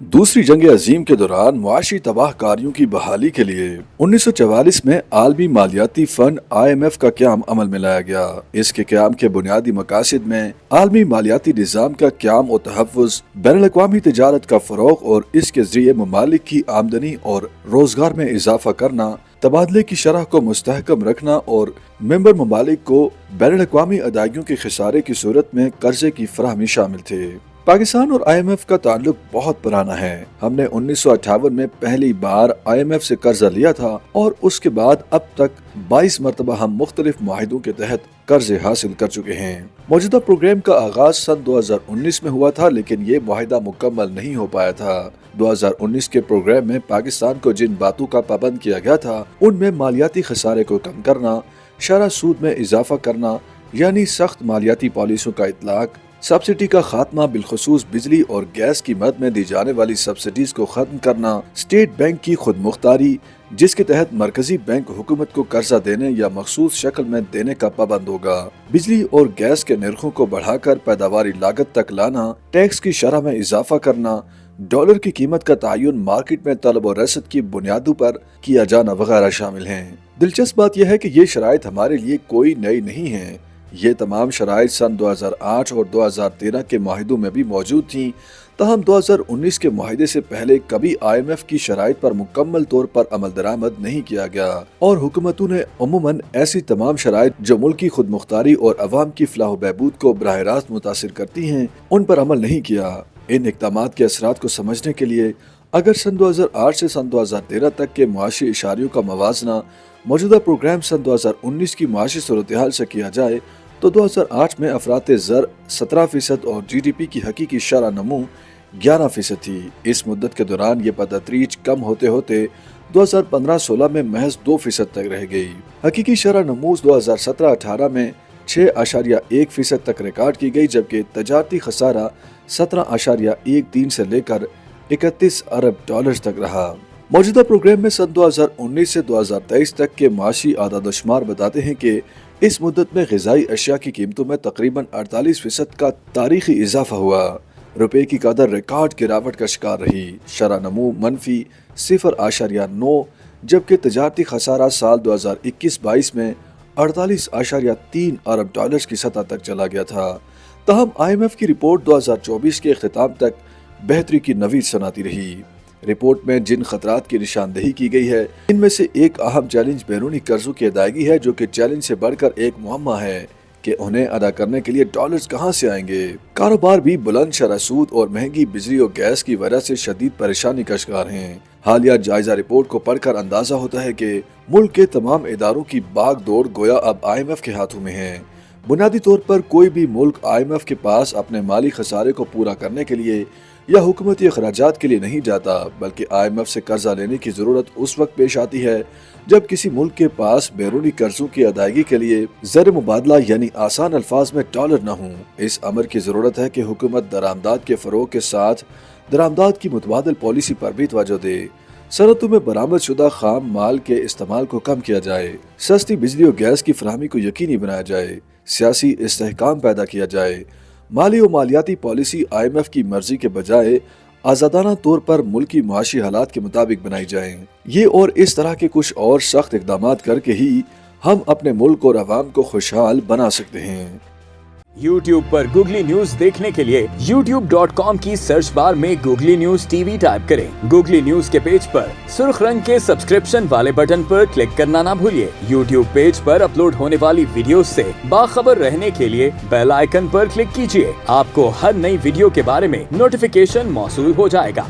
दूसरी जंग अजीम के दौरान मुआशी तबाह कारियों की बहाली के लिए 1944 में आलमी मालियाती फंड IMF का क़याम अमल में लाया गया। इसके क़याम के बुनियादी मकासद में आलमी मालियाती निज़ाम का क़याम और तहफ़्फ़ुज़, बैनुल-अक़वामी तिजारत का फ़रोग़ और इसके ज़रिए ममालिक की आमदनी और रोज़गार में इजाफ़ा करना, तबादले की शरह को मुस्तहकम रखना और मेंबर ममालिक को बैनुल-अक़वामी अदायगियों के खसारे की सूरत में कर्जे की फराहमी शामिल थे। पाकिस्तान और IMF का ताल्लुक बहुत पुराना है। हमने 1958 में पहली बार IMF से कर्जा लिया था और उसके बाद अब तक 22 मरतबा हम मुख्तलिफ मुआहिदों के तहत कर्जे हासिल कर चुके हैं। मौजूदा प्रोग्राम का आगाज सन 2019 में हुआ था, लेकिन ये मुआहिदा मुकम्मल नहीं हो पाया था। 2019 के प्रोग्राम में पाकिस्तान को जिन बातों का पाबंद किया गया था उनमें मालियाती खसारे को कम करना, शरह सूद में इजाफा करना यानी सख्त मालियाती पॉलिसियों का इतलाक, सब्सिडी का खात्मा, बिलखुसूस बिजली और गैस की मद में दी जाने वाली सब्सिडीज को खत्म करना, स्टेट बैंक की खुद मुख्तारी जिसके तहत मरकजी बैंक हुकूमत को कर्जा देने या मखसूस शक्ल में देने का पाबंद होगा, बिजली और गैस के निर्खों को बढ़ाकर पैदावारी लागत तक लाना, टैक्स की शरह में इजाफा करना, डॉलर की कीमत का तयन मार्केट में तलब और रसद की बुनियादों पर किया जाना वगैरह शामिल हैं। दिलचस्प बात यह है कि ये शराइत हमारे लिए कोई नई नहीं है। ये तमाम शराइत सन 2008 और 2013 के माहिदों में भी मौजूद थीं। तहम 2019 के माहिदे से पहले कभी IMF की शराइत पर मुकम्मल तौर पर अमल दरामद नहीं किया गया और हुकूमतों ने अमूमन ऐसी तमाम शराइत जो मुल्क की खुद मुख्तारी और अवाम की फलाह बहबूद को बराह रास्त मुतासिर करती हैं, उन पर अमल नहीं किया। इन इक़दामात के असरात को समझने के लिए अगर सन 2008 से सन 2013 तक के मुआशी इशारियों का मवाजना मौजूदा प्रोग्राम सन 2019 की मुआशी सूरत हाल से किया जाए तो 2008 में अफरात ज़र 17% और GDP की हकीकी शरह नमू 11% थी। इस मुद्दत के दौरान ये बतदरीज कम होते होते 2015-16 में महज 2% तक रह गई। हकीकी शरह नमूज 2017-18 में 6.1% तक रिकॉर्ड की गई, जबकि तजारती खसारा 17.13 से लेकर 31 अरब डॉलर तक रहा। मौजूदा प्रोग्राम में सन 2019 से 2023 तक के माशी आदाद-ओ-शुमार बताते हैं कि इस मुद्दत में ग़िज़ाई अशिया की कीमतों में तकरीबन 48% का तारीखी इजाफा हुआ। रुपए की कदर रिकॉर्ड गिरावट का शिकार रही। शरह नमू मनफी 0.9, जबकि तजारती खसारा साल 2021-22 में 48.3 अरब डॉलर की सतह तक चला गया था। तहम IMF की रिपोर्ट 2024 के अख्तिताम तक बेहतरी की नवीद सुनाती रही। रिपोर्ट में जिन खतरात की निशानदेही की गई है, इनमें से एक अहम चैलेंज बैरूनी कर्जों की अदायगी है, जो कि चैलेंज से बढ़कर एक मुअम्मा है कि उन्हें अदा करने के लिए डॉलर्स कहां से आएंगे। कारोबार भी बुलंद शरह सूद और महंगी बिजली और गैस की वजह से शदीद परेशानी का शिकार हैं। हालिया जायजा रिपोर्ट को पढ़कर अंदाजा होता है कि मुल्क के तमाम इदारों की बाग दौड़ गोया अब IMF के हाथों में है। बुनियादी तौर पर कोई भी मुल्क IMF के पास अपने माली खसारे को पूरा करने के लिए या हुकूमती अखराजात के लिए नहीं जाता, बल्कि IMF से कर्जा लेने की जरूरत उस वक्त पेश आती है जब किसी मुल्क के पास बैरूनी कर्जों की अदायगी के लिए ज़र मुबादला यानी आसान अल्फाज में डॉलर न हो। इस अमर की जरूरत है कि हुकूमत दरामदाद के फरोग के साथ दरामदाद की मुतबादिल पॉलिसी पर भी तवज्जो दे। सनतों में बरामद शुदा खाम माल के इस्तेमाल को कम किया जाए, सस्ती बिजली और गैस की फराहमी को यकीनी बनाया जाए, सियासी इस्तेहकाम पैदा किया जाए, माली और मालियाती पॉलिसी IMF की मर्जी के बजाय आज़ादाना तौर पर मुल्की मुआशी हालात के मुताबिक बनाई जाए। ये और इस तरह के कुछ और सख्त इक़दामात करके ही हम अपने मुल्क और अवाम को खुशहाल बना सकते हैं। YouTube पर गूगली न्यूज देखने के लिए youtube.com की सर्च बार में गूगली न्यूज TV टाइप करें। गूगली न्यूज के पेज पर सुर्ख रंग के सब्सक्रिप्शन वाले बटन पर क्लिक करना ना भूलिए। YouTube पेज पर अपलोड होने वाली वीडियोस से बाखबर रहने के लिए बेल आइकन पर क्लिक कीजिए। आपको हर नई वीडियो के बारे में नोटिफिकेशन मौसूल हो जाएगा।